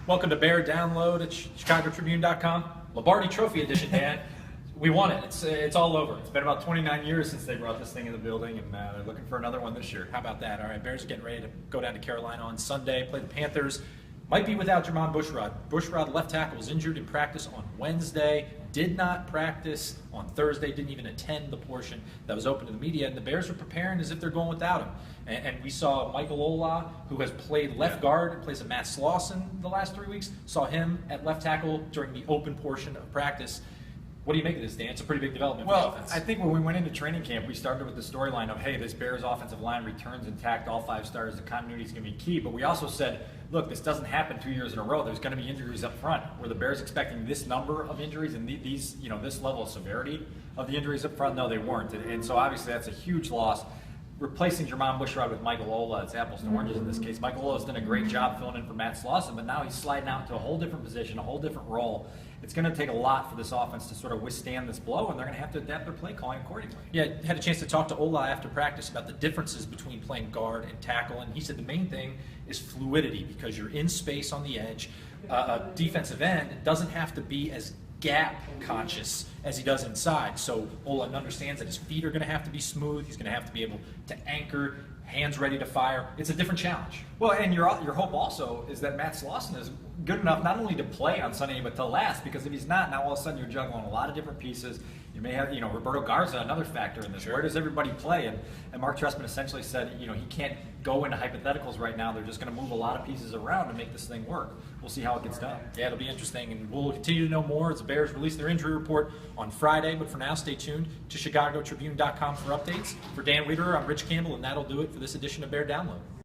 Welcome to Bear Download at ChicagoTribune.com. Lombardi Trophy Edition, Dan. We won it. It's all over. It's been about 29 years since they brought this thing in the building, and they're looking for another one this year. How about that? All right, Bears are getting ready to go down to Carolina on Sunday, play the Panthers. Might be without Bushrod. Bushrod, left tackle, was injured in practice on Wednesday. Did not practice on Thursday. Didn't even attend the portion that was open to the media. And the Bears are preparing as if they're going without him. And we saw Michael Ola, who has played left guard in place of Matt Slauson the last 3 weeks. Saw him at left tackle during the open portion of practice. What do you make of this, Dan? It's a pretty big development for the offense. I think when we went into training camp, we started with the storyline of, hey, this Bears offensive line returns intact, all 5 stars, the continuity is going to be key. But we also said, look, this doesn't happen 2 years in a row. There's going to be injuries up front. Were the Bears expecting this number of injuries and these, this level of severity of the injuries up front? No, they weren't. And so obviously that's a huge loss. Replacing Bushrod with Michael Ola, it's apples to oranges in this case. Michael Ola's done a great job filling in for Matt Slauson, but now he's sliding out to a whole different position, a whole different role. It's going to take a lot for this offense to sort of withstand this blow, and they're going to have to adapt their play calling accordingly. Yeah, had a chance to talk to Ola after practice about the differences between playing guard and tackle, and he said the main thing is fluidity because you're in space on the edge. A defensive end doesn't have to be as gap conscious as he does inside. So Ola understands that his feet are going to have to be smooth. He's going to have to be able to anchor, hands ready to fire. It's a different challenge. Well, and your hope also is that Matt Slauson is good enough not only to play on Sunday but to last, because if he's not, now all of a sudden you're juggling a lot of different pieces. You may have, Roberto Garza, another factor in this. Sure. Where does everybody play? And Mark Trestman essentially said, he can't go into hypotheticals right now. They're just going to move a lot of pieces around to make this thing work. We'll see how it gets done. Yeah, it'll be interesting, and we'll continue to know more as the Bears release their injury report on Friday. But for now, stay tuned to ChicagoTribune.com for updates. For Dan Wiederer, I'm Rich Campbell, and that'll do it for this edition of Bear Download.